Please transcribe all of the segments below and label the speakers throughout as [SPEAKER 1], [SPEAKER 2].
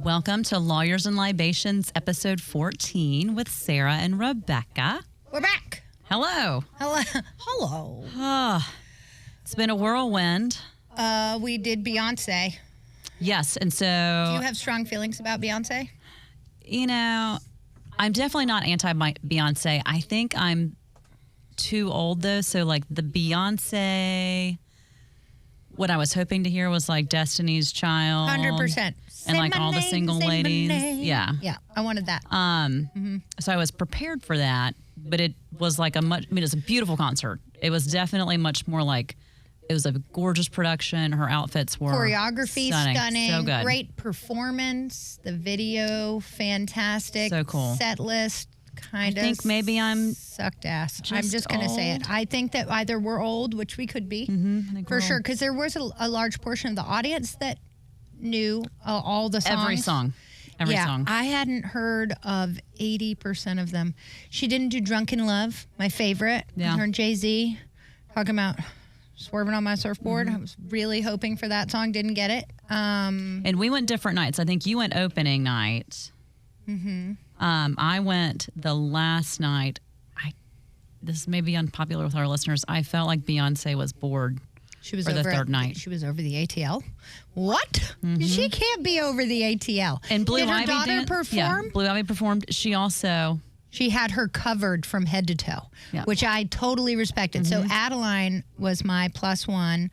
[SPEAKER 1] Welcome to Lawyers and Libations, episode 14 with Sarah and Rebecca.
[SPEAKER 2] We're back.
[SPEAKER 1] Hello.
[SPEAKER 2] Hello.
[SPEAKER 1] It's been a whirlwind.
[SPEAKER 2] We did Beyonce.
[SPEAKER 1] Yes, and so...
[SPEAKER 2] Do you have strong feelings about Beyonce?
[SPEAKER 1] You know, I'm definitely not anti-Beyonce. I think I'm too old, though, so like the Beyonce... What I was hoping to hear was like Destiny's Child.
[SPEAKER 2] 100%.
[SPEAKER 1] And like all the single ladies. Yeah.
[SPEAKER 2] Yeah, I wanted that.
[SPEAKER 1] So I was prepared for that, but it was like it was a beautiful concert. It was definitely much more like, it was a gorgeous production. Her outfits were
[SPEAKER 2] choreography stunning.
[SPEAKER 1] So good.
[SPEAKER 2] Great performance. The video, fantastic.
[SPEAKER 1] So cool.
[SPEAKER 2] Set list, kind of.
[SPEAKER 1] I think maybe I'm
[SPEAKER 2] sucked ass. I'm just going to say it. I think that either we're old, which we could be, for sure, because there was a large portion of the audience that knew all the songs.
[SPEAKER 1] Every song.
[SPEAKER 2] I hadn't heard of 80% of them. She didn't do Drunken Love, my favorite.
[SPEAKER 1] Yeah.
[SPEAKER 2] Her and Jay-Z talking about swerving on my surfboard. I was really hoping for that song. Didn't get it.
[SPEAKER 1] And we went different nights. I think you went opening night. I went the last night. This may be unpopular with our listeners. I felt like Beyonce was bored.
[SPEAKER 2] She was
[SPEAKER 1] for the third night.
[SPEAKER 2] She was over the ATL. What? She can't be over the ATL.
[SPEAKER 1] And Blue
[SPEAKER 2] Did her
[SPEAKER 1] Ivy
[SPEAKER 2] daughter perform?
[SPEAKER 1] Yeah, Blue Ivy performed. She
[SPEAKER 2] had her covered from head to toe, which I totally respected. So Adeline was my plus one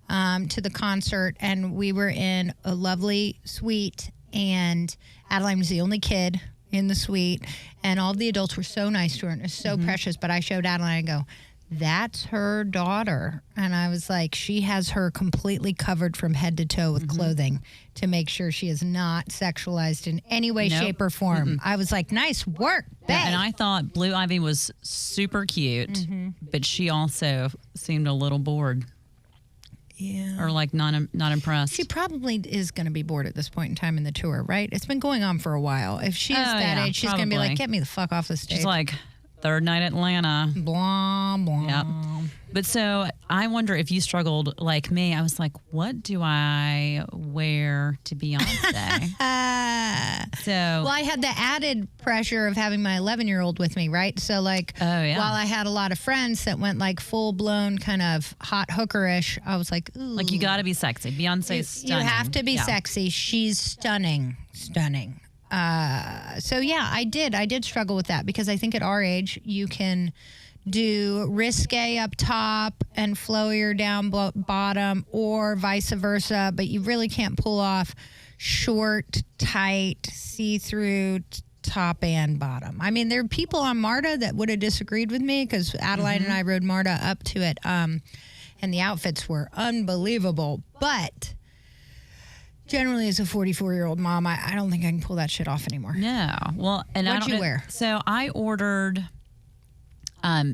[SPEAKER 2] to the concert, and we were in a lovely suite, and Adeline was the only kid in the suite, and all of the adults were so nice to her, and it was so precious. But I showed Adeline and go, that's her daughter. And I was like, she has her completely covered from head to toe with clothing to make sure she is not sexualized in any way, shape, or form. I was like, nice work, babe.
[SPEAKER 1] Yeah, and I thought Blue Ivy was super cute, but she also seemed a little bored.
[SPEAKER 2] Yeah.
[SPEAKER 1] Or like not impressed.
[SPEAKER 2] She probably is going to be bored at this point in time in the tour, right? It's been going on for a while. If she's that age, she's going to be like, get me the fuck off the stage.
[SPEAKER 1] She's like, third night Atlanta.
[SPEAKER 2] Blah, blah.
[SPEAKER 1] Yep. But so I wonder if you struggled like me. I was like, what do I wear to Beyonce?
[SPEAKER 2] Well, I had the added pressure of having my 11-year-old with me, right? So like, while I had a lot of friends that went like full-blown kind of hot hookerish, I was like, ooh.
[SPEAKER 1] Like, you got to be sexy. Beyonce's stunning.
[SPEAKER 2] You have to be sexy. She's stunning. So yeah, I did struggle with that, because I think at our age you can do risque up top and flowier down bottom, or vice versa, but you really can't pull off short, tight, see-through top and bottom. I mean, there are people on MARTA that would have disagreed with me, because Adeline and I rode MARTA up to it, and the outfits were unbelievable, but generally, as a 44-year-old mom, I don't think I can pull that shit off anymore.
[SPEAKER 1] No. Well, and
[SPEAKER 2] what'd you wear?
[SPEAKER 1] So I ordered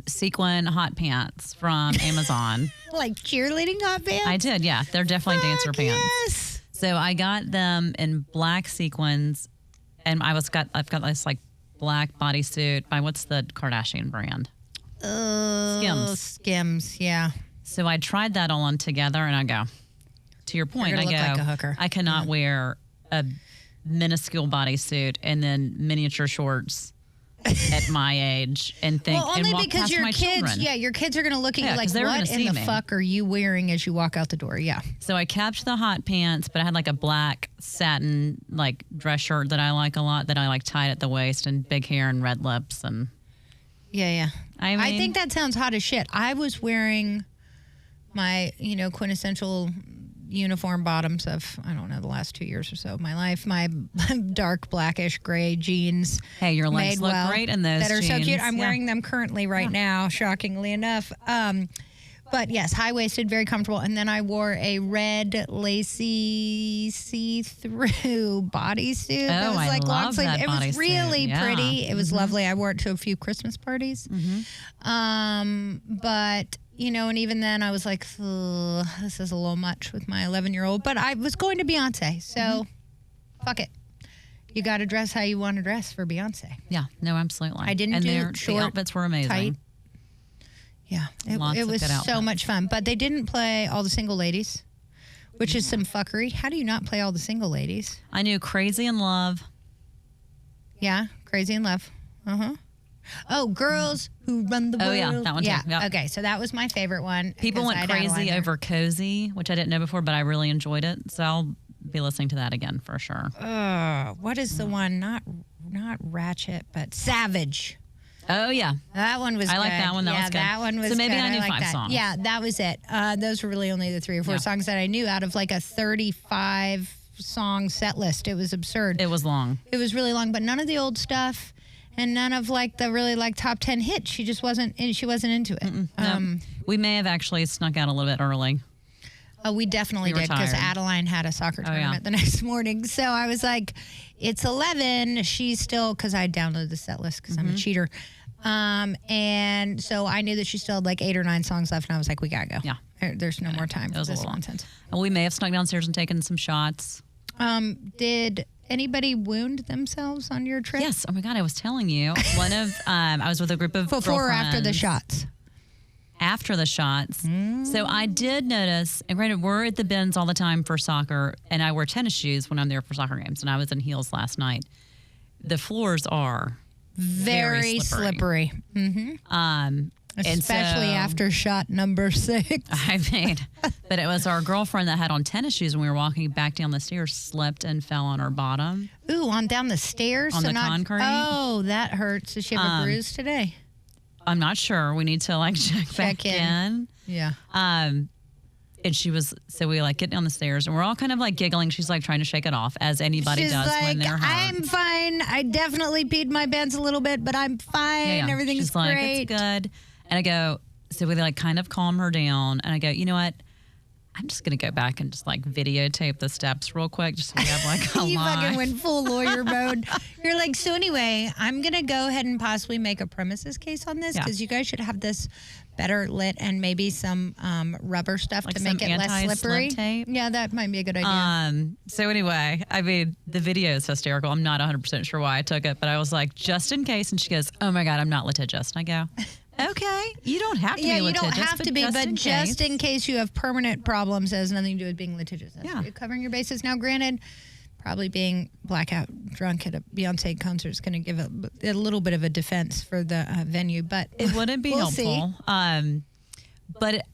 [SPEAKER 1] sequin hot pants from Amazon.
[SPEAKER 2] Like cheerleading hot pants?
[SPEAKER 1] I did, yeah. They're definitely dancer pants.
[SPEAKER 2] Yes.
[SPEAKER 1] So I got them in black sequins, and I've got this like black bodysuit by, what's the Kardashian brand?
[SPEAKER 2] Skims, yeah.
[SPEAKER 1] So I tried that all on together, and I go, to your point,
[SPEAKER 2] look like a hooker.
[SPEAKER 1] I cannot wear a minuscule bodysuit and then miniature shorts at my age and think,
[SPEAKER 2] well, only
[SPEAKER 1] and walk
[SPEAKER 2] because
[SPEAKER 1] past
[SPEAKER 2] your
[SPEAKER 1] my
[SPEAKER 2] kids,
[SPEAKER 1] children.
[SPEAKER 2] your kids are going to look at you like, what in the fuck are you wearing as you walk out the door? Yeah.
[SPEAKER 1] So I kept the hot pants, but I had like a black satin like dress shirt that I like a lot, that I like tied at the waist, and big hair and red lips. And
[SPEAKER 2] yeah.
[SPEAKER 1] I mean,
[SPEAKER 2] I think that sounds hot as shit. I was wearing my, quintessential uniform bottoms of, I don't know, the last 2 years or so of my life. My dark blackish gray jeans.
[SPEAKER 1] Hey, your legs look great in those
[SPEAKER 2] that are
[SPEAKER 1] jeans.
[SPEAKER 2] so cute. I'm wearing them currently right now, shockingly enough. But yes, high-waisted, very comfortable. And then I wore a red lacy see-through bodysuit.
[SPEAKER 1] Oh,
[SPEAKER 2] It was like
[SPEAKER 1] I
[SPEAKER 2] long
[SPEAKER 1] love
[SPEAKER 2] sleeve.
[SPEAKER 1] that
[SPEAKER 2] It was
[SPEAKER 1] bodysuit.
[SPEAKER 2] really
[SPEAKER 1] Yeah.
[SPEAKER 2] pretty. It was lovely. I wore it to a few Christmas parties. But and even then I was like, this is a little much with my 11-year-old. But I was going to Beyonce, so fuck it. You got to dress how you want to dress for Beyonce.
[SPEAKER 1] Yeah, no, absolutely.
[SPEAKER 2] I didn't do short,
[SPEAKER 1] the outfits were amazing.
[SPEAKER 2] Tight. Yeah, it was so much fun. But they didn't play all the single ladies, which is some fuckery. How do you not play all the single ladies?
[SPEAKER 1] I knew Crazy in Love.
[SPEAKER 2] Yeah, Crazy in Love. Uh-huh. Oh, Girls Who Run the World.
[SPEAKER 1] Oh, yeah, that one too.
[SPEAKER 2] Yeah,
[SPEAKER 1] Yep.
[SPEAKER 2] okay, so that was my favorite one.
[SPEAKER 1] People went crazy over Cozy, which I didn't know before, but I really enjoyed it. So I'll be listening to that again for sure.
[SPEAKER 2] What is the one? Not Ratchet, but Savage.
[SPEAKER 1] Oh, yeah.
[SPEAKER 2] That one was
[SPEAKER 1] I
[SPEAKER 2] good.
[SPEAKER 1] like that one. That was good.
[SPEAKER 2] That one was
[SPEAKER 1] So maybe
[SPEAKER 2] good.
[SPEAKER 1] I knew
[SPEAKER 2] like
[SPEAKER 1] 5
[SPEAKER 2] that.
[SPEAKER 1] songs.
[SPEAKER 2] Yeah, that was it. Those were really only the 3 or 4 songs that I knew out of like a 35-song set list. It was absurd.
[SPEAKER 1] It was long.
[SPEAKER 2] It was really long, but none of the old stuff and none of like the really like top 10 hits. She just wasn't into it.
[SPEAKER 1] No. We may have actually snuck out a little bit early.
[SPEAKER 2] Oh, we definitely did because Adeline had a soccer tournament the next morning. So I was like, it's 11. She's still, because I downloaded the set list because I'm a cheater. And so I knew that she still had like 8 or 9 songs left. And I was like, we got to go.
[SPEAKER 1] Yeah.
[SPEAKER 2] There's no more time for this nonsense.
[SPEAKER 1] And we may have snuck downstairs and taken some shots.
[SPEAKER 2] Did anybody wound themselves on your trip?
[SPEAKER 1] Yes. Oh my God. I was telling you. One of, I was with a group of
[SPEAKER 2] Before or after the shots?
[SPEAKER 1] After the shots. So I did notice, and granted, we're at the bins all the time for soccer, and I wear tennis shoes when I'm there for soccer games, and I was in heels last night. The floors are very slippery.
[SPEAKER 2] Especially after shot number 6.
[SPEAKER 1] I mean, but it was our girlfriend that had on tennis shoes when we were walking back down the stairs, slipped and fell on her bottom.
[SPEAKER 2] Ooh, on down the stairs?
[SPEAKER 1] On the concrete.
[SPEAKER 2] Oh, that hurts. Does she have a bruise today?
[SPEAKER 1] I'm not sure. We need to like check back in.
[SPEAKER 2] Yeah.
[SPEAKER 1] And she was, so we like get down the stairs and we're all kind of like giggling. She's like trying to shake it off as anybody
[SPEAKER 2] She's
[SPEAKER 1] does
[SPEAKER 2] like,
[SPEAKER 1] when they're hurt.
[SPEAKER 2] I'm fine. I definitely peed my pants a little bit, but I'm fine. Everything's
[SPEAKER 1] She's
[SPEAKER 2] great.
[SPEAKER 1] Like, it's good. And I go, so we like kind of calm her down. And I go, you know what? I'm just going to go back and just like videotape the steps real quick. Just so we have like a
[SPEAKER 2] You
[SPEAKER 1] line.
[SPEAKER 2] fucking went full lawyer mode. You're like, so anyway, I'm going to go ahead and possibly make a premises case on this because you guys should have this better lit and maybe some rubber stuff
[SPEAKER 1] like
[SPEAKER 2] to make it less slippery.
[SPEAKER 1] Tape.
[SPEAKER 2] Yeah, that might be a good idea.
[SPEAKER 1] So anyway, I mean, the video is hysterical. I'm not 100% sure why I took it, but I was like, just in case. And she goes, oh my God, I'm not litigious. And I go, okay, you don't have to be litigious.
[SPEAKER 2] Yeah, you don't have to be, but just in case you have permanent problems, it has nothing to do with being litigious. That's covering your bases. Now, granted, probably being blackout drunk at a Beyonce concert is going to give a little bit of a defense for the venue, but
[SPEAKER 1] it wouldn't be helpful. But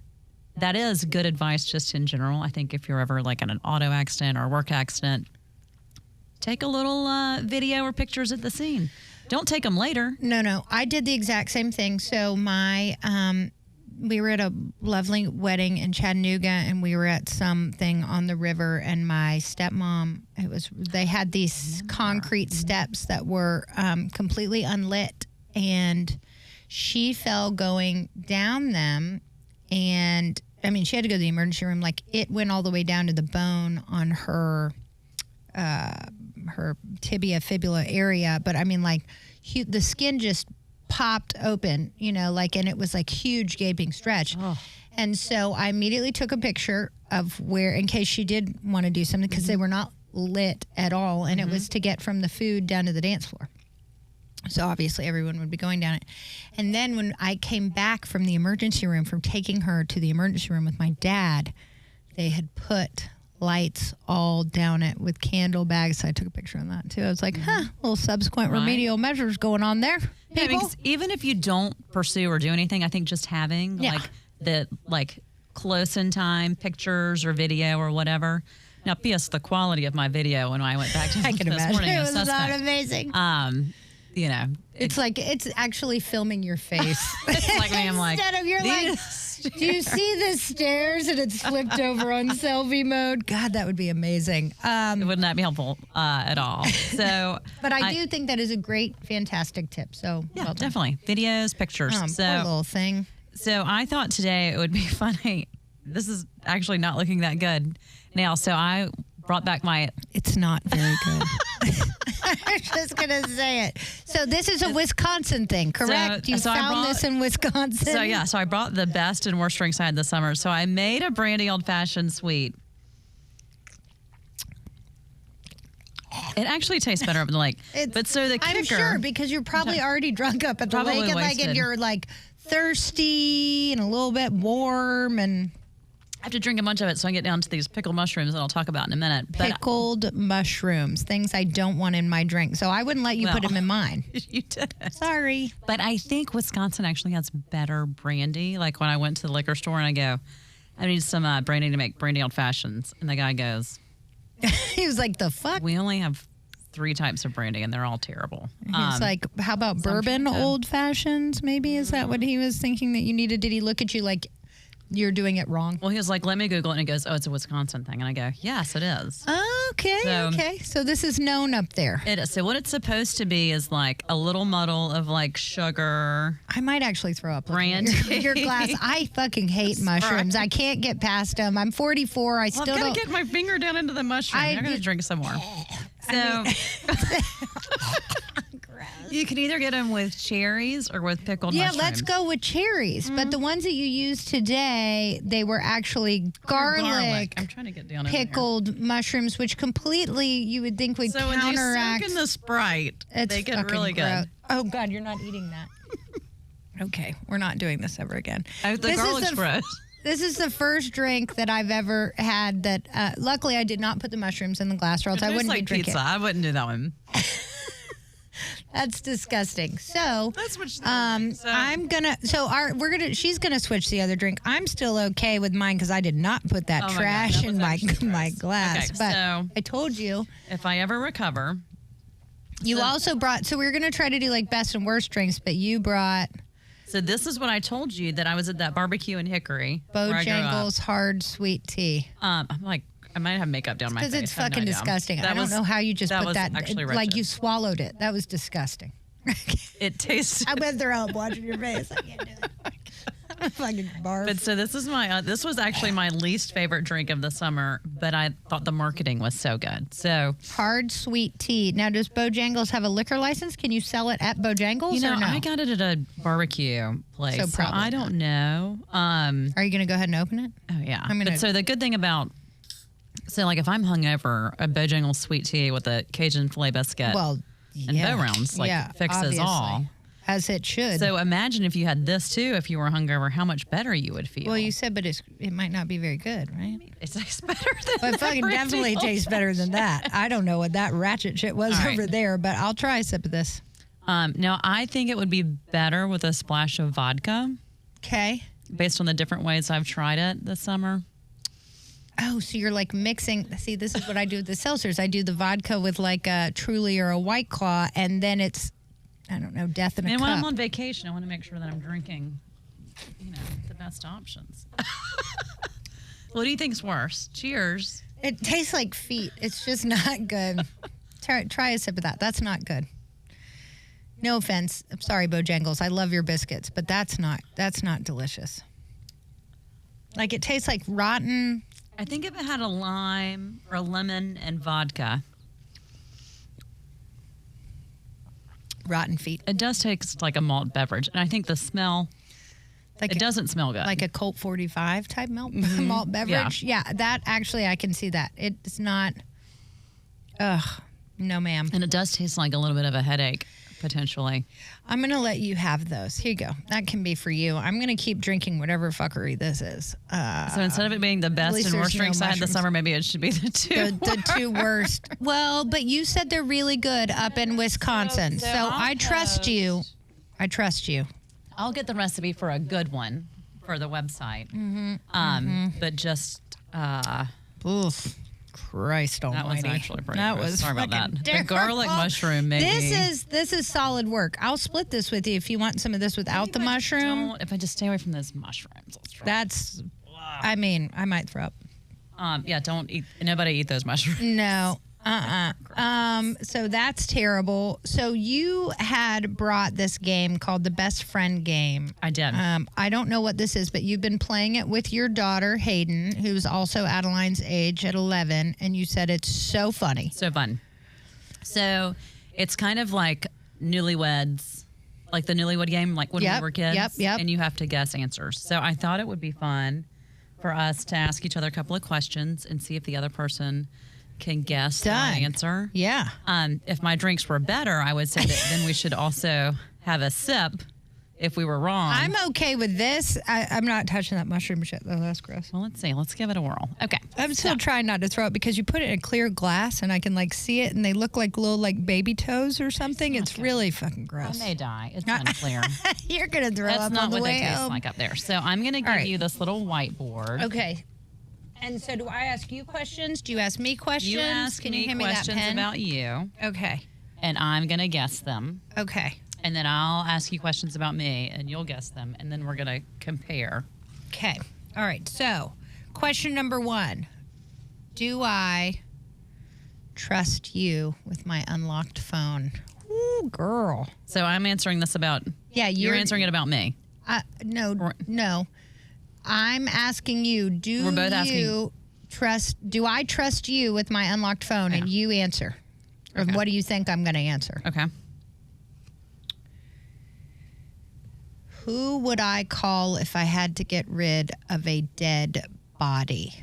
[SPEAKER 1] that is good advice just in general. I think if you're ever like in an auto accident or a work accident, take a little video or pictures at the scene. Don't take them later.
[SPEAKER 2] No. I did the exact same thing. So we were at a lovely wedding in Chattanooga, and we were at something on the river. And my stepmom, they had these concrete steps that were completely unlit, and she fell going down them. And I mean, she had to go to the emergency room. Like it went all the way down to the bone on her tibia fibula area, but I mean like the skin just popped open, and it was like huge gaping stretch. And so I immediately took a picture of where, in case she did want to do something, because they were not lit at all, and it was to get from the food down to the dance floor. So obviously everyone would be going down it. And then when I came back from the emergency room, from taking her to the emergency room with my dad, they had put lights all down it with candle bags. So I took a picture of that too. I was like, little subsequent remedial measures going on there.
[SPEAKER 1] Yeah, because even if you don't pursue or do anything, I think just having like close in time pictures or video or whatever. Now, P.S. the quality of my video when I went back to this morning
[SPEAKER 2] it
[SPEAKER 1] was
[SPEAKER 2] was not amazing.
[SPEAKER 1] It's
[SPEAKER 2] like it's actually filming your face.
[SPEAKER 1] It's like me, I'm like,
[SPEAKER 2] instead of you're like, do you see the stairs and it's flipped over on selfie mode? God, that would be amazing.
[SPEAKER 1] It would not be helpful at all. So,
[SPEAKER 2] but I do think that is a great, fantastic tip. So
[SPEAKER 1] yeah, podefinitely videos, pictures.
[SPEAKER 2] Poor little thing.
[SPEAKER 1] So I thought today it would be funny. This is actually not looking that good now. So I brought back my.
[SPEAKER 2] It's not very good. I'm just going to say it. So this is a Wisconsin thing, correct? You found this in Wisconsin?
[SPEAKER 1] So I brought the best and worst drinks I had this summer. So I made a brandy old-fashioned sweet. It actually tastes better up in the lake. But so the kicker...
[SPEAKER 2] I'm sure, because you're probably already drunk up at the lake. And you're like thirsty and a little bit warm. And
[SPEAKER 1] have to drink a bunch of it so I get down to these pickled mushrooms that I'll talk about in a minute. But
[SPEAKER 2] Pickled mushrooms, things I don't want in my drink. So I wouldn't let you put them in mine.
[SPEAKER 1] You did it.
[SPEAKER 2] Sorry.
[SPEAKER 1] But I think Wisconsin actually has better brandy. Like when I went to the liquor store and I go, I need some brandy to make brandy old fashions. And the guy goes,
[SPEAKER 2] he was like, the fuck?
[SPEAKER 1] we only have 3 types of brandy and they're all terrible.
[SPEAKER 2] He's like, how about bourbon old fashions? Maybe is that what he was thinking that you needed? Did he look at you like you're doing it wrong?
[SPEAKER 1] Well, he was like, let me Google it. And he goes, oh, it's a Wisconsin thing. And I go, yes, it is.
[SPEAKER 2] Okay. So this is known up there.
[SPEAKER 1] It is. So what it's supposed to be is like a little muddle of like sugar.
[SPEAKER 2] I might actually throw up.
[SPEAKER 1] Brandy.
[SPEAKER 2] Your glass. I fucking hate mushrooms. I can't get past them. I'm 44. I still
[SPEAKER 1] I've got
[SPEAKER 2] don't.
[SPEAKER 1] to get my finger down into the mushroom. I'm going to drink some more. So you can either get them with cherries or with pickled mushrooms.
[SPEAKER 2] Yeah, let's go with cherries. But the ones that you used today, they were actually garlic.
[SPEAKER 1] I'm trying to get down
[SPEAKER 2] pickled mushrooms, which completely you would think would counteract.
[SPEAKER 1] So when you soak in the Sprite, they get really good.
[SPEAKER 2] Oh, God, you're not eating that. Okay, we're not doing this ever again.
[SPEAKER 1] The garlic's gross.
[SPEAKER 2] This is the first drink that I've ever had that, luckily, I did not put the mushrooms in the glass, or else I wouldn't be drinking.
[SPEAKER 1] Pizza. I wouldn't do that one.
[SPEAKER 2] That's disgusting. So
[SPEAKER 1] that's what
[SPEAKER 2] she's gonna switch the other drink. I'm still okay with mine because I did not put that trash in my glass.
[SPEAKER 1] Okay,
[SPEAKER 2] but
[SPEAKER 1] so
[SPEAKER 2] I told you
[SPEAKER 1] if I ever recover.
[SPEAKER 2] You also brought. So we were gonna try to do like best and worst drinks, but you brought.
[SPEAKER 1] So this is what I told you that I was at that barbecue in Hickory.
[SPEAKER 2] Bojangles hard sweet tea.
[SPEAKER 1] I'm like, I might have makeup down my face.
[SPEAKER 2] Because it's fucking disgusting. I don't know how you just put that. Like you swallowed it. That was disgusting.
[SPEAKER 1] It tastes.
[SPEAKER 2] I went through up watching your face. I can't do it. I'm fucking barf.
[SPEAKER 1] But so this is my. This was actually my least favorite drink of the summer, but I thought the marketing was so good. So
[SPEAKER 2] hard sweet tea. Now, does Bojangles have a liquor license? Can you sell it at Bojangles? Or no?
[SPEAKER 1] I got it at a barbecue place.
[SPEAKER 2] So probably
[SPEAKER 1] I don't know.
[SPEAKER 2] Are you going to go ahead and open it?
[SPEAKER 1] Oh yeah. But so the good thing about. So, like, if I'm hungover, a Bojangles sweet tea with a Cajun filet biscuit and bow rounds, fixes
[SPEAKER 2] obviously.
[SPEAKER 1] all.
[SPEAKER 2] As it should.
[SPEAKER 1] So, imagine if you had this, too, if you were hungover, how much better you would feel.
[SPEAKER 2] Well, you said, but it might not be very good, right?
[SPEAKER 1] It tastes better than
[SPEAKER 2] It fucking definitely tastes better than that. I don't know what that ratchet shit was over there, but I'll try a sip of this.
[SPEAKER 1] Now, I think it would be better with a splash of vodka.
[SPEAKER 2] Okay.
[SPEAKER 1] Based on the different ways I've tried it this summer.
[SPEAKER 2] Oh, so you're like mixing. See, this is what I do with the seltzers. I do the vodka with like a Truly or a White Claw, and then it's, I don't know, death in a cup.
[SPEAKER 1] And when I'm on vacation, I want to make sure that I'm drinking, the best options. What do you think's worse? Cheers.
[SPEAKER 2] It tastes like feet. It's just not good. Try a sip of that. That's not good. No offense. I'm sorry, Bojangles. I love your biscuits, but that's not delicious. Like it tastes like rotten.
[SPEAKER 1] I think if it had a lime or a lemon and vodka.
[SPEAKER 2] Rotten feet.
[SPEAKER 1] It does taste like a malt beverage. And I think the smell, it doesn't smell good.
[SPEAKER 2] Like a Colt 45 type malt beverage? Yeah, that actually, I can see that. It's not, no ma'am.
[SPEAKER 1] And it does taste like a little bit of a headache, potentially.
[SPEAKER 2] I'm going to let you have those. Here you go. That can be for you. I'm going to keep drinking whatever fuckery this is.
[SPEAKER 1] So instead of it being the best and worst drinks I had this summer, maybe it should be the
[SPEAKER 2] two worst. Well, but you said they're really good up in Wisconsin. So I trust you. I trust you.
[SPEAKER 1] I'll get the recipe for a good one for the website. But just...
[SPEAKER 2] Oof. Christ almighty.
[SPEAKER 1] That was actually pretty gross. Sorry about that.
[SPEAKER 2] Terrible.
[SPEAKER 1] The garlic mushroom, maybe.
[SPEAKER 2] This is solid work. I'll split this with you if you want some of this without the mushroom.
[SPEAKER 1] If I just stay away from those mushrooms.
[SPEAKER 2] That's, I mean, I might throw up.
[SPEAKER 1] Yeah, don't eat, nobody eat those mushrooms.
[SPEAKER 2] No. So that's terrible. So you had brought this game called the Best Friend Game.
[SPEAKER 1] I did.
[SPEAKER 2] I don't know what this is, but you've been playing it with your daughter, Hayden, who's also Adeline's age at 11, and you said it's so funny.
[SPEAKER 1] So fun. So it's kind of like Newlyweds, like the Newlywed Game, like when we were kids.
[SPEAKER 2] Yep.
[SPEAKER 1] And you have to guess answers. So I thought it would be fun for us to ask each other a couple of questions and see if the other person can guess the answer.
[SPEAKER 2] Yeah.
[SPEAKER 1] If my drinks were better, I would say that then we should also have a sip if we were wrong.
[SPEAKER 2] I'm okay with this. I'm not touching that mushroom shit, though. That's gross.
[SPEAKER 1] Well, let's see. Let's give it a whirl. Okay.
[SPEAKER 2] I'm still trying not to throw it because you put it in a clear glass and I can like see it and they look like little like baby toes or something. It's really fucking gross.
[SPEAKER 1] I may die. It's unclear.
[SPEAKER 2] You're going to throw up on the way home. That's not what they taste
[SPEAKER 1] like up there. So I'm going to give you this little whiteboard.
[SPEAKER 2] Okay. And so do I ask you questions? Do you ask me questions?
[SPEAKER 1] You ask
[SPEAKER 2] Can
[SPEAKER 1] me
[SPEAKER 2] you hand me that
[SPEAKER 1] questions
[SPEAKER 2] pen?
[SPEAKER 1] about you.
[SPEAKER 2] Okay.
[SPEAKER 1] And I'm going to guess them.
[SPEAKER 2] Okay.
[SPEAKER 1] And then I'll ask you questions about me, and you'll guess them. And then we're going to compare.
[SPEAKER 2] Okay. All right. So, question number 1. Do I trust you with my unlocked phone? Ooh, girl.
[SPEAKER 1] So I'm answering this about...
[SPEAKER 2] Yeah,
[SPEAKER 1] you're answering it about me.
[SPEAKER 2] No. I'm asking you, do I trust you with my unlocked phone? Yeah. And you answer. Or what do you think I'm going to answer?
[SPEAKER 1] Okay.
[SPEAKER 2] Who would I call if I had to get rid of a dead body?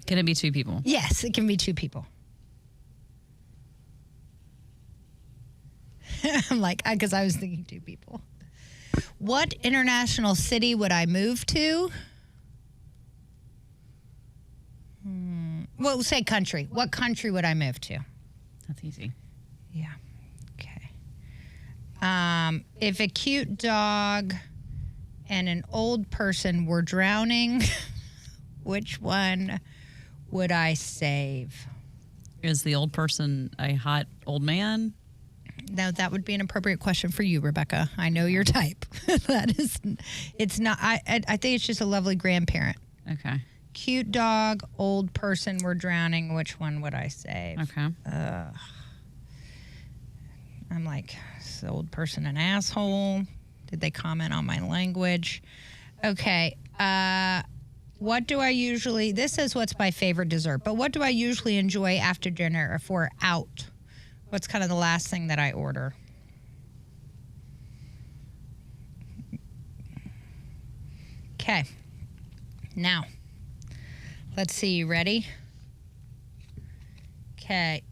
[SPEAKER 1] Can it be 2 people?
[SPEAKER 2] Yes, it can be 2 people. I'm like, because I was thinking 2 people. What international city would I move to? Well, say country. What country would I move to?
[SPEAKER 1] That's easy.
[SPEAKER 2] Yeah. Okay. If a cute dog and an old person were drowning, which one would I save?
[SPEAKER 1] Is the old person a hot old man?
[SPEAKER 2] No, that would be an appropriate question for you, Rebecca. I know your type. It's not. I think it's just a lovely grandparent.
[SPEAKER 1] Okay.
[SPEAKER 2] Cute dog, old person, we're drowning. Which one would I save?
[SPEAKER 1] Okay.
[SPEAKER 2] I'm like, is the old person an asshole? Did they comment on my language? Okay. What do I usually? This says what's my favorite dessert, but what do I usually enjoy after dinner if we're out? What's kind of the last thing that I order? Okay. Now, let's see. You ready? Okay.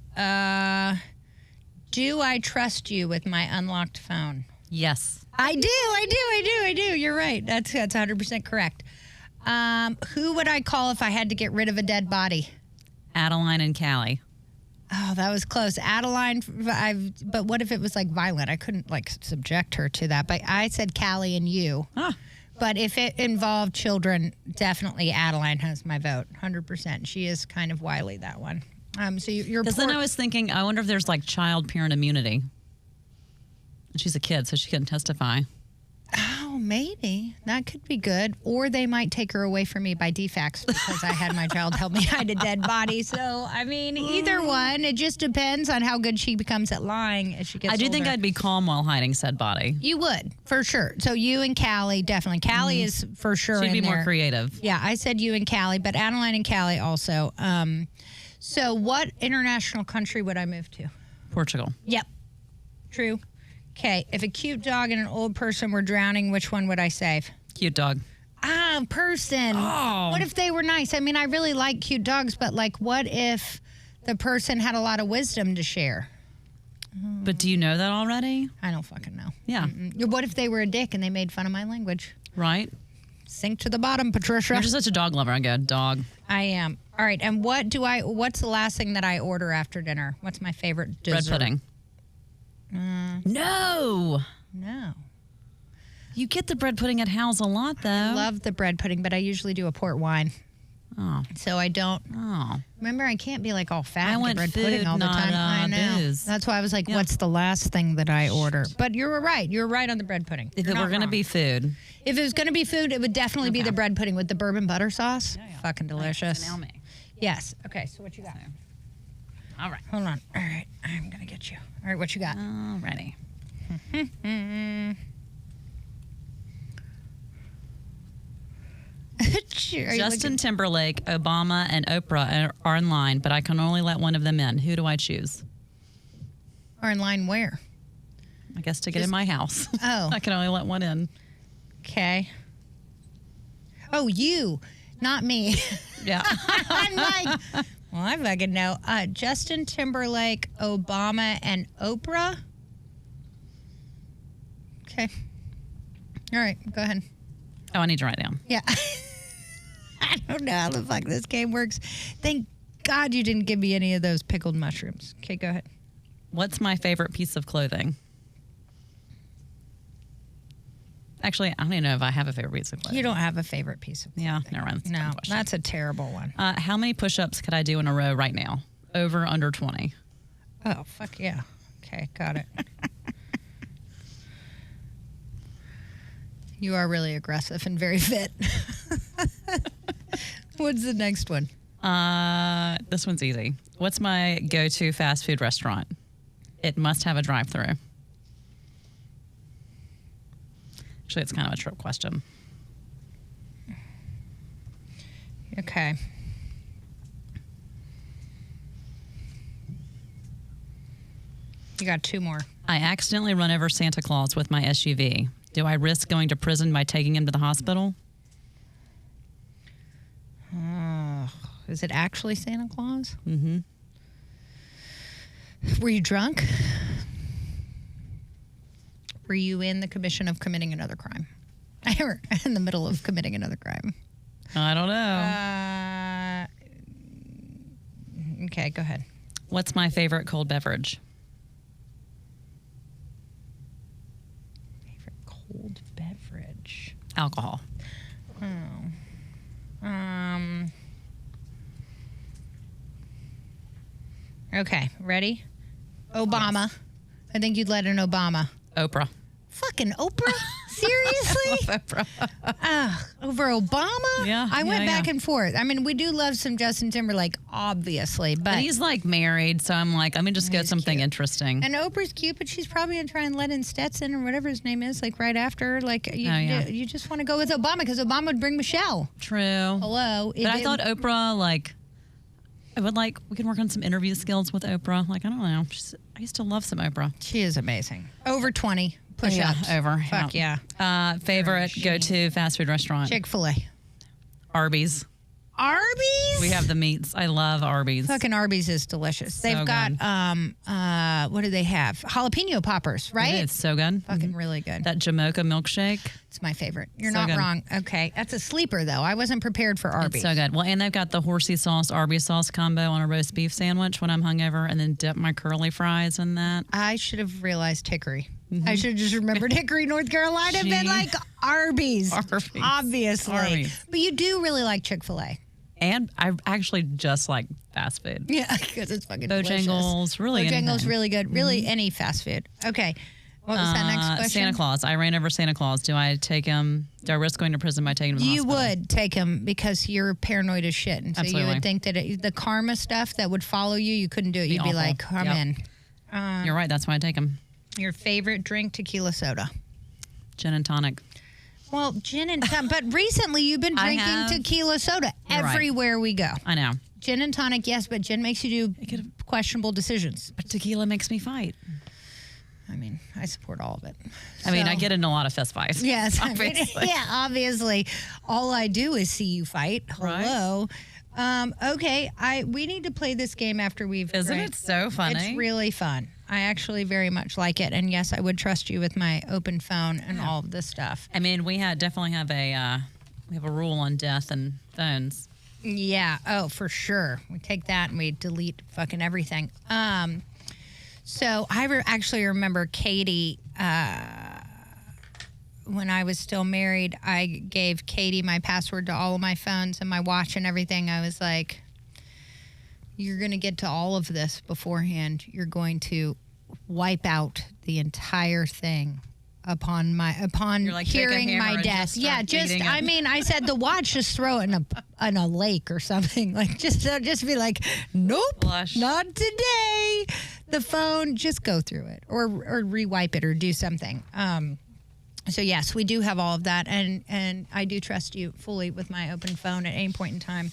[SPEAKER 2] Do I trust you with my unlocked phone?
[SPEAKER 1] Yes.
[SPEAKER 2] I do. You're right. That's 100% correct. Who would I call if I had to get rid of a dead body?
[SPEAKER 1] Adeline and Callie.
[SPEAKER 2] Oh, that was close. Adeline, but what if it was like violent? I couldn't like subject her to that. But I said Callie and you.
[SPEAKER 1] Huh.
[SPEAKER 2] But if it involved children, definitely Adeline has my vote, 100%. She is kind of wily, that one. So you're.
[SPEAKER 1] Because then I was thinking, I wonder if there's like child parent immunity. She's a kid, so she couldn't testify.
[SPEAKER 2] Oh, maybe. That could be good. Or they might take her away from me by defax because I had my child help me hide a dead body. So, I mean, either one. It just depends on how good she becomes at lying as she gets older.
[SPEAKER 1] I do think I'd be calm while hiding said body.
[SPEAKER 2] You would, for sure. So you and Callie, definitely. Callie is for sure
[SPEAKER 1] She'd
[SPEAKER 2] in
[SPEAKER 1] be
[SPEAKER 2] there.
[SPEAKER 1] more creative.
[SPEAKER 2] Yeah, I said you and Callie, but Adeline and Callie also. So what international country would I move to?
[SPEAKER 1] Portugal.
[SPEAKER 2] Yep. True. Okay, if a cute dog and an old person were drowning, which one would I save?
[SPEAKER 1] Cute dog.
[SPEAKER 2] Person.
[SPEAKER 1] Oh.
[SPEAKER 2] What if they were nice? I mean, I really like cute dogs, but like, what if the person had a lot of wisdom to share?
[SPEAKER 1] But do you know that already?
[SPEAKER 2] I don't fucking know.
[SPEAKER 1] Yeah.
[SPEAKER 2] What if they were a dick and they made fun of my language?
[SPEAKER 1] Right.
[SPEAKER 2] Sink to the bottom, Patricia.
[SPEAKER 1] You're just such a dog lover. I go, dog.
[SPEAKER 2] I am. All right, and what's the last thing that I order after dinner? What's my favorite dessert?
[SPEAKER 1] Bread pudding. No. You get the bread pudding at Hal's a lot, though.
[SPEAKER 2] I love the bread pudding, but I usually do a port wine.
[SPEAKER 1] Oh.
[SPEAKER 2] So I don't.
[SPEAKER 1] Oh.
[SPEAKER 2] Remember, I can't be like all fat
[SPEAKER 1] I
[SPEAKER 2] and
[SPEAKER 1] went
[SPEAKER 2] bread
[SPEAKER 1] food,
[SPEAKER 2] pudding all the
[SPEAKER 1] not,
[SPEAKER 2] time. I know.
[SPEAKER 1] booze.
[SPEAKER 2] That's why I was like, what's the last thing that I order? But you're right. You're right on the bread pudding.
[SPEAKER 1] If it were going to be food.
[SPEAKER 2] If it was going to be food, it would definitely be the bread pudding with the bourbon butter sauce. Yeah. Fucking delicious.
[SPEAKER 1] So now me.
[SPEAKER 2] Yes. Okay, so what you got?
[SPEAKER 1] All right.
[SPEAKER 2] Hold on. All right. I'm going to get you. All right, what you got?
[SPEAKER 1] All righty. Justin Timberlake, Obama, and Oprah are in line, but I can only let one of them in. Who do I choose?
[SPEAKER 2] Are in line where?
[SPEAKER 1] I guess to get in my house.
[SPEAKER 2] Oh.
[SPEAKER 1] I can only let one in.
[SPEAKER 2] Okay. Oh, you, not me.
[SPEAKER 1] Yeah.
[SPEAKER 2] I'm like, well, I fucking know. Justin Timberlake, Obama, and Oprah. Okay. All right, go ahead.
[SPEAKER 1] Oh, I need to write down.
[SPEAKER 2] Yeah. I don't know how the fuck this game works. Thank God you didn't give me any of those pickled mushrooms. Okay, go ahead.
[SPEAKER 1] What's my favorite piece of clothing? Actually, I don't even know if I have a favorite piece of clothing.
[SPEAKER 2] You don't have a favorite piece of clothing.
[SPEAKER 1] Yeah, never mind.
[SPEAKER 2] No, that's a terrible one.
[SPEAKER 1] How many push-ups could I do in a row right now? Over, under 20?
[SPEAKER 2] Oh, fuck yeah. Okay, got it. You are really aggressive and very fit. What's the next one?
[SPEAKER 1] This one's easy. What's my go-to fast food restaurant? It must have a drive-through. Actually, it's kind of a trick question.
[SPEAKER 2] Okay. You got two more.
[SPEAKER 1] I accidentally run over Santa Claus with my SUV. Do I risk going to prison by taking him to the hospital?
[SPEAKER 2] Is it actually Santa Claus?
[SPEAKER 1] Mm-hmm.
[SPEAKER 2] Were you drunk? Were you in the commission of committing another crime? Or in the middle of committing another crime?
[SPEAKER 1] I don't know.
[SPEAKER 2] Okay, go ahead.
[SPEAKER 1] What's my favorite cold beverage?
[SPEAKER 2] Favorite cold beverage?
[SPEAKER 1] Alcohol.
[SPEAKER 2] Okay, ready? Obama. Yes. I think you'd let an Obama.
[SPEAKER 1] Oprah.
[SPEAKER 2] Fucking Oprah? Seriously?
[SPEAKER 1] I love Oprah.
[SPEAKER 2] Over Obama?
[SPEAKER 1] Yeah.
[SPEAKER 2] I went back and forth. I mean, we do love some Justin Timberlake, obviously, but
[SPEAKER 1] he's like married, so I'm like, let me just get something interesting.
[SPEAKER 2] And Oprah's cute, but she's probably gonna try and let in Stetson or whatever his name is, like right after. Like you just want to go with Obama because Obama would bring Michelle.
[SPEAKER 1] True.
[SPEAKER 2] Hello.
[SPEAKER 1] But I thought Oprah, like, we can work on some interview skills with Oprah. Like, I don't know. I used to love some Oprah.
[SPEAKER 2] She is amazing. Over 20 push-ups.
[SPEAKER 1] Over.
[SPEAKER 2] Fuck yeah.
[SPEAKER 1] Favorite go-to fast food restaurant?
[SPEAKER 2] Chick-fil-A.
[SPEAKER 1] Arby's.
[SPEAKER 2] Arby's?
[SPEAKER 1] We have the meats. I love Arby's.
[SPEAKER 2] Fucking Arby's is delicious.
[SPEAKER 1] So
[SPEAKER 2] They've got, what do they have? Jalapeno poppers, right?
[SPEAKER 1] It's so good.
[SPEAKER 2] Fucking really good.
[SPEAKER 1] That Jamocha milkshake.
[SPEAKER 2] It's my favorite. You're
[SPEAKER 1] So
[SPEAKER 2] not
[SPEAKER 1] good.
[SPEAKER 2] wrong. Okay. That's a sleeper, though. I wasn't prepared for Arby's.
[SPEAKER 1] It's so good. Well, and they've got the horsey sauce, Arby's sauce combo on a roast beef sandwich when I'm hungover, and then dip my curly fries in that.
[SPEAKER 2] I should have realized Hickory. I should have just remembered Hickory, North Carolina, and been like Arby's. Obviously.
[SPEAKER 1] Arby's.
[SPEAKER 2] But you do really like Chick-fil-A.
[SPEAKER 1] And I actually just like fast food.
[SPEAKER 2] Yeah, because it's fucking
[SPEAKER 1] Bojangles,
[SPEAKER 2] delicious.
[SPEAKER 1] really
[SPEAKER 2] Bojangles,
[SPEAKER 1] anything.
[SPEAKER 2] really good. Really any fast food. Okay. What was that next question?
[SPEAKER 1] Santa Claus. I ran over Santa Claus. Do I take him? Do I risk going to prison by taking him to the
[SPEAKER 2] You
[SPEAKER 1] hospital?
[SPEAKER 2] would take him because you're paranoid as shit. And so you
[SPEAKER 1] Absolutely.
[SPEAKER 2] would think that the karma stuff that would follow you, you couldn't do it. You'd be
[SPEAKER 1] awful.
[SPEAKER 2] like, come
[SPEAKER 1] Yep.
[SPEAKER 2] in.
[SPEAKER 1] You're right. That's why I take him.
[SPEAKER 2] Your favorite drink, tequila soda.
[SPEAKER 1] Gin and tonic.
[SPEAKER 2] Well, gin and tonic. But recently you've been
[SPEAKER 1] I
[SPEAKER 2] drinking
[SPEAKER 1] have.
[SPEAKER 2] tequila soda
[SPEAKER 1] You're right.
[SPEAKER 2] everywhere we go.
[SPEAKER 1] I know.
[SPEAKER 2] Gin and tonic, yes, but gin makes you do questionable decisions.
[SPEAKER 1] But tequila makes me fight.
[SPEAKER 2] I mean, I support all of it.
[SPEAKER 1] I mean,
[SPEAKER 2] So-
[SPEAKER 1] I get in a lot of fist fights.
[SPEAKER 2] Yes.
[SPEAKER 1] Obviously.
[SPEAKER 2] Yeah, obviously. All I do is see you fight. Hello. Okay, we need to play this game after we've
[SPEAKER 1] Isn't
[SPEAKER 2] drank.
[SPEAKER 1] it so funny?
[SPEAKER 2] It's really fun. I actually very much like it. And yes, I would trust you with my open phone and all of this stuff.
[SPEAKER 1] I mean, we definitely have a rule on death and phones.
[SPEAKER 2] Yeah. Oh, for sure. We take that and we delete fucking everything. So I actually remember Katie, when I was still married, I gave Katie my password to all of my phones and my watch and everything. I was like, you're going to get to all of this beforehand. You're going to wipe out the entire thing upon
[SPEAKER 1] You're like, take a
[SPEAKER 2] hearing
[SPEAKER 1] hammer
[SPEAKER 2] my
[SPEAKER 1] and
[SPEAKER 2] death.
[SPEAKER 1] just
[SPEAKER 2] Yeah,
[SPEAKER 1] start
[SPEAKER 2] just
[SPEAKER 1] beating
[SPEAKER 2] I
[SPEAKER 1] it.
[SPEAKER 2] mean, I said the watch, just throw it in a lake or something. Like just be like, nope,
[SPEAKER 1] Flush.
[SPEAKER 2] not today. The phone, just go through it or rewipe it or do something. So yes, we do have all of that, and I do trust you fully with my open phone at any point in time.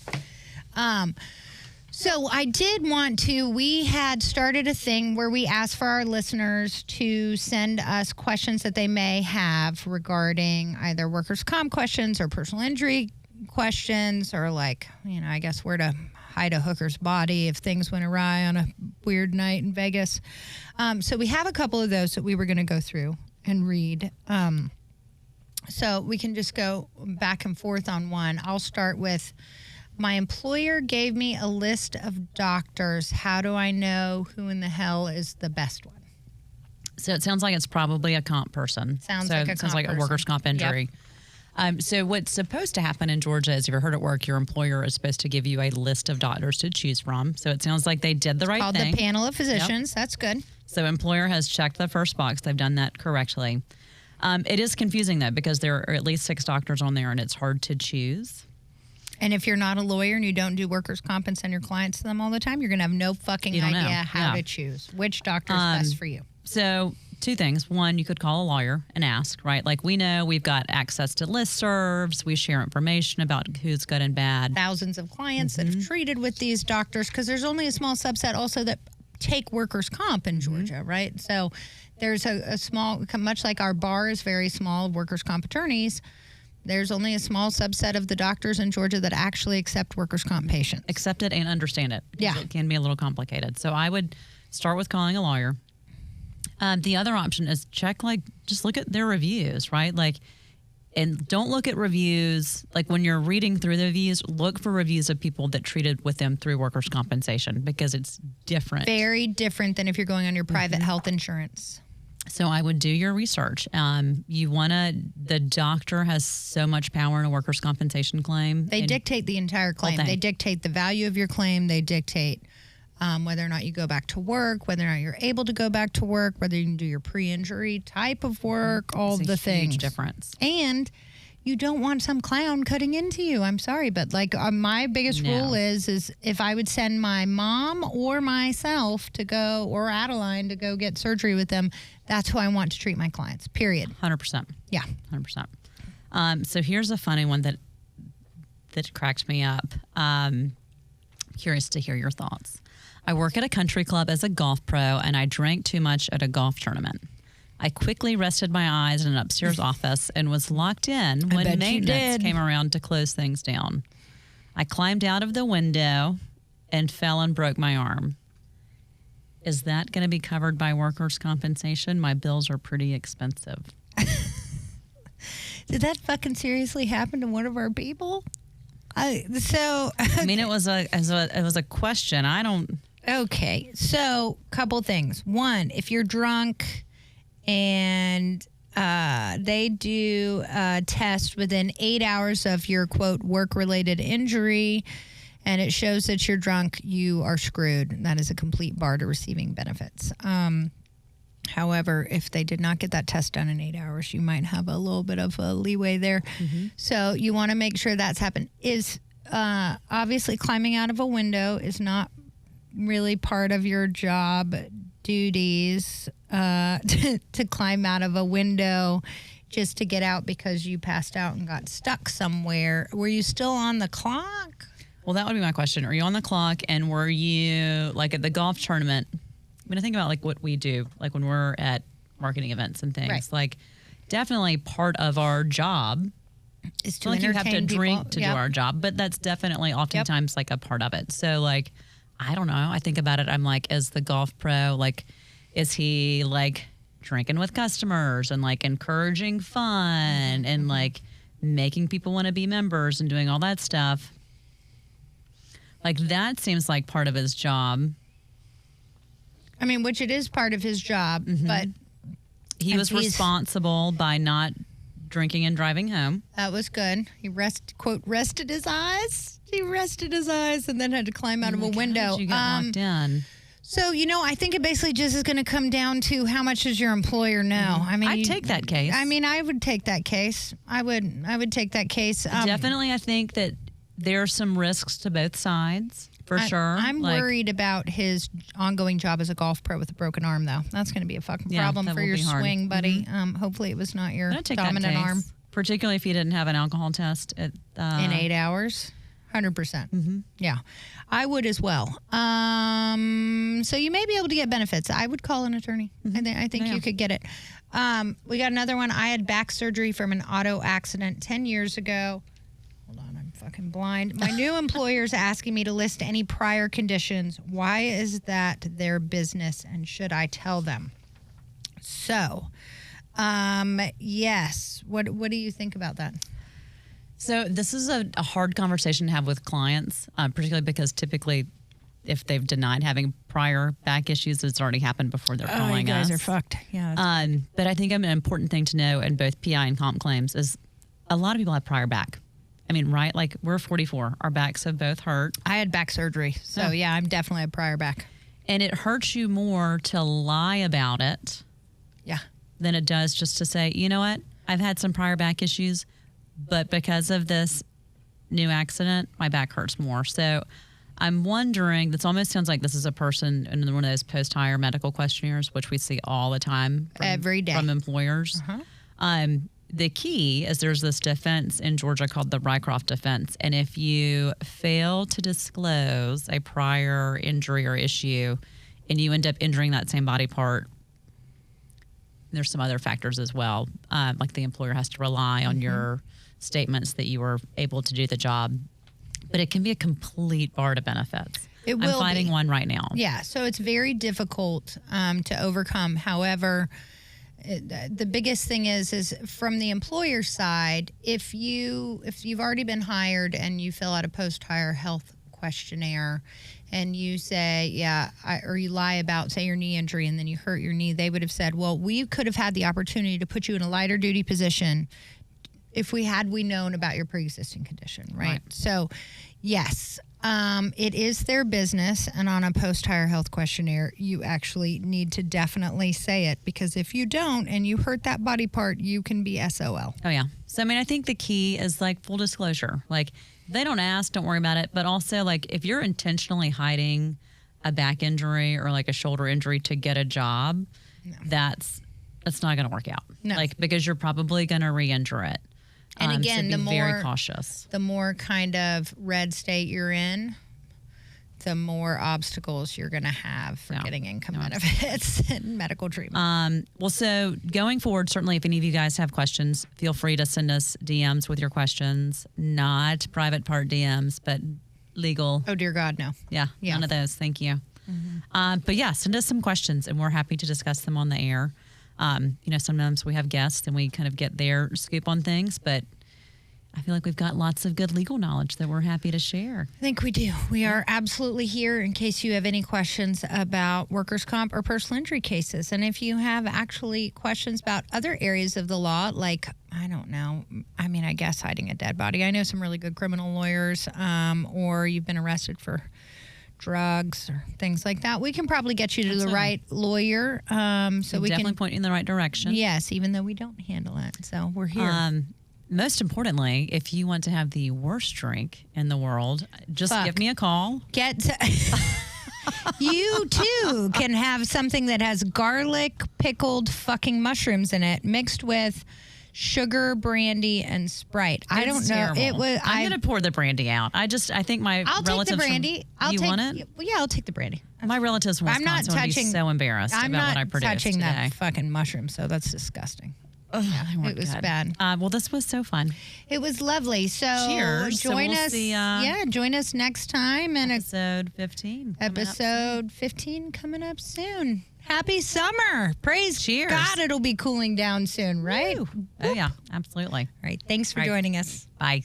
[SPEAKER 2] So I did want to, we had started a thing where we asked for our listeners to send us questions that they may have regarding either workers' comp questions or personal injury questions or like, I guess where to hide a hooker's body if things went awry on a weird night in Vegas. So we have a couple of those that we were going to go through. and read. So we can just go back and forth on one. I'll start with, my employer gave me a list of doctors. How do I know who in the hell is the best one?
[SPEAKER 1] So it sounds like it's probably a comp person.
[SPEAKER 2] Sounds like
[SPEAKER 1] a workers' comp injury.
[SPEAKER 2] Yep.
[SPEAKER 1] So what's supposed to happen in Georgia is, if you're hurt at work, your employer is supposed to give you a list of doctors to choose from. So it sounds like they did the right
[SPEAKER 2] called
[SPEAKER 1] thing.
[SPEAKER 2] The panel of physicians.
[SPEAKER 1] Yep.
[SPEAKER 2] That's good.
[SPEAKER 1] So employer has checked the first box. They've done that correctly. It is confusing, though, because there are at least 6 doctors on there, and it's hard to choose.
[SPEAKER 2] And if you're not a lawyer and you don't do workers' comp and send your clients to them all the time, you're going to have no fucking idea how to choose which doctor is best for you.
[SPEAKER 1] So 2 things. One, you could call a lawyer and ask, right? Like, we know we've got access to listservs. We share information about who's good and bad.
[SPEAKER 2] Thousands of clients that have treated with these doctors, because there's only a small subset also that take workers' comp in Georgia, right? So there's a small, much like our bar is very small, workers' comp attorneys, there's only a small subset of the doctors in Georgia that actually accept workers' comp patients.
[SPEAKER 1] Accept it and understand it.
[SPEAKER 2] Yeah.
[SPEAKER 1] It can be a little complicated. So I would start with calling a lawyer. The other option is just look at their reviews, right? And don't look at reviews, when you're reading through the reviews, look for reviews of people that treated with them through workers' compensation, because it's different.
[SPEAKER 2] Very different than if you're going on your private health insurance.
[SPEAKER 1] So I would do your research. The doctor has so much power in a workers' compensation claim.
[SPEAKER 2] They dictate the entire claim. They dictate the value of your claim. They dictate whether or not you go back to work, whether or not you're able to go back to work, whether you can do your pre-injury type of work, all the things.
[SPEAKER 1] Huge difference.
[SPEAKER 2] And you don't want some clown cutting into you. I'm sorry, but my biggest rule is if I would send my mom or myself to go, or Adeline to go get surgery with them, that's who I want to treat my clients, period.
[SPEAKER 1] 100%.
[SPEAKER 2] Yeah.
[SPEAKER 1] 100%. So here's a funny one that cracks me up. Curious to hear your thoughts. I work at a country club as a golf pro, and I drank too much at a golf tournament. I quickly rested my eyes in an upstairs office and was locked in when maintenance came around to close things down. I climbed out of the window and fell and broke my arm. Is that going to be covered by workers' compensation? My bills are pretty expensive.
[SPEAKER 2] Did that fucking seriously happen to one of our people?
[SPEAKER 1] I mean, it was a question. I don't.
[SPEAKER 2] Okay, so couple things. One, if you're drunk and they do a test within 8 hours of your, quote, work-related injury, and it shows that you're drunk, you are screwed. That is a complete bar to receiving benefits. However, if they did not get that test done in 8 hours, you might have a little bit of a leeway there. Mm-hmm. So you want to make sure that's happened. Obviously climbing out of a window is not really part of your job duties, to climb out of a window just to get out because you passed out and got stuck somewhere. Were you still on the clock?
[SPEAKER 1] Well, that would be my question. Are you on the clock, and were you at the golf tournament? I mean, I think about what we do, when we're at marketing events and things. Right. Definitely part of our job
[SPEAKER 2] is to
[SPEAKER 1] you have to
[SPEAKER 2] people.
[SPEAKER 1] drink to do our job, but that's definitely oftentimes a part of it. So I don't know. I think about it. I'm as the golf pro, is he drinking with customers and encouraging fun and making people want to be members and doing all that stuff? That seems like part of his job.
[SPEAKER 2] I mean, which it is part of his job, but
[SPEAKER 1] he was responsible by not drinking and driving home.
[SPEAKER 2] That was good. He rested his eyes. He rested his eyes and then had to climb out of a window.
[SPEAKER 1] You got locked in.
[SPEAKER 2] So, I think it basically just is going to come down to how much does your employer know?
[SPEAKER 1] Mm-hmm.
[SPEAKER 2] I mean,
[SPEAKER 1] I'd take that case.
[SPEAKER 2] I mean, I would take that case. I would take that case.
[SPEAKER 1] Definitely, I think that there are some risks to both sides, for sure.
[SPEAKER 2] I'm worried about his ongoing job as a golf pro with a broken arm, though. That's going to be a fucking problem for your swing, buddy. Mm-hmm. Hopefully it was not your dominant arm.
[SPEAKER 1] Particularly if you didn't have an alcohol test in
[SPEAKER 2] 8 hours. 100%.
[SPEAKER 1] Mm-hmm.
[SPEAKER 2] Yeah, I would as well. So you may be able to get benefits. I would call an attorney. Mm-hmm. I think you could get it. We got another one. I had back surgery from an auto accident 10 years ago. Hold on, I'm fucking blind. My new employer's asking me to list any prior conditions. Why is that their business, and should I tell them? So Yes. What do you think about that?
[SPEAKER 1] So this is a hard conversation to have with clients, particularly because typically if they've denied having prior back issues, it's already happened before they're calling us.
[SPEAKER 2] You guys are fucked. Yeah.
[SPEAKER 1] But I think an important thing to know in both PI and comp claims is a lot of people have prior back. I mean, right? Like we're 44. Our backs have both hurt.
[SPEAKER 2] I had back surgery. So yeah, I'm definitely a prior back.
[SPEAKER 1] And it hurts you more to lie about it.
[SPEAKER 2] Yeah.
[SPEAKER 1] Than it does just to say, you know what? I've had some prior back issues, but because of this new accident, my back hurts more. So I'm wondering, this almost sounds like this is a person in one of those post-hire medical questionnaires, which we see all the time
[SPEAKER 2] every day
[SPEAKER 1] from employers. The key is there's this defense in Georgia called the Rycroft defense. And if you fail to disclose a prior injury or issue and you end up injuring that same body part, there's some other factors as well. Like the employer has to rely on your statements that you were able to do the job. But it can be a complete bar to benefits.
[SPEAKER 2] It will
[SPEAKER 1] I'm fighting one right now.
[SPEAKER 2] Yeah, so it's very difficult to overcome. However, the biggest thing is from the employer side, if you've already been hired and you fill out a post-hire health questionnaire and you say, or you lie about, say, your knee injury and then you hurt your knee, they would have said, well, we could have had the opportunity to put you in a lighter duty position if we known about your pre-existing condition, right? So, yes, it is their business, and on a post-hire health questionnaire, you actually need to definitely say it, because if you don't and you hurt that body part, you can be SOL.
[SPEAKER 1] Oh, yeah. So, I mean, I think the key is, like, full disclosure. Like, if they don't ask, don't worry about it. But also, like, if you're intentionally hiding a back injury or, like, a shoulder injury to get a job, that's not going to work out.
[SPEAKER 2] No.
[SPEAKER 1] Like, because you're probably going to re-injure it.
[SPEAKER 2] And again,
[SPEAKER 1] so
[SPEAKER 2] the
[SPEAKER 1] very cautious.
[SPEAKER 2] The more kind of red state you're in, the more obstacles you're going to have for getting income benefits and medical treatment.
[SPEAKER 1] Well, so going forward, certainly if any of you guys have questions, feel free to send us DMs with your questions, not private part DMs, but legal.
[SPEAKER 2] Oh, dear God, no.
[SPEAKER 1] Yeah. None of those. Thank you. But yeah, send us some questions and we're happy to discuss them on the air. Sometimes we have guests and we kind of get their scoop on things, but I feel like we've got lots of good legal knowledge that we're happy to share.
[SPEAKER 2] I think we do. We are absolutely here in case you have any questions about workers' comp or personal injury cases. And if you have actually questions about other areas of the law, like, I don't know, I mean, I guess hiding a dead body. I know some really good criminal lawyers, or you've been arrested for drugs or things like that, we can probably get you to the right lawyer. So we
[SPEAKER 1] definitely
[SPEAKER 2] can
[SPEAKER 1] point you in the right direction.
[SPEAKER 2] Yes, even though we don't handle it. So we're here.
[SPEAKER 1] Most importantly, if you want to have the worst drink in the world, just give me a call.
[SPEAKER 2] You too can have something that has garlic pickled fucking mushrooms in it mixed with sugar, brandy, and Sprite. I don't know.
[SPEAKER 1] I'm going to pour the brandy out. I think my
[SPEAKER 2] I'll
[SPEAKER 1] relatives.
[SPEAKER 2] Take the brandy.
[SPEAKER 1] Want it?
[SPEAKER 2] Yeah, I'll take the brandy.
[SPEAKER 1] My relatives from Wisconsin would be so embarrassed about what I produced.
[SPEAKER 2] I'm not touching
[SPEAKER 1] today.
[SPEAKER 2] that fucking mushroom, so that's disgusting. It was bad.
[SPEAKER 1] Well, this was so fun.
[SPEAKER 2] It was lovely. So
[SPEAKER 1] cheers.
[SPEAKER 2] Join us.
[SPEAKER 1] See,
[SPEAKER 2] join us next time. And
[SPEAKER 1] episode 15.
[SPEAKER 2] Episode 15 coming up soon. Happy summer. Praise God, it'll be cooling down soon, right?
[SPEAKER 1] Woo. Oh, yeah, absolutely.
[SPEAKER 2] All right. Thanks for joining us.
[SPEAKER 1] Bye.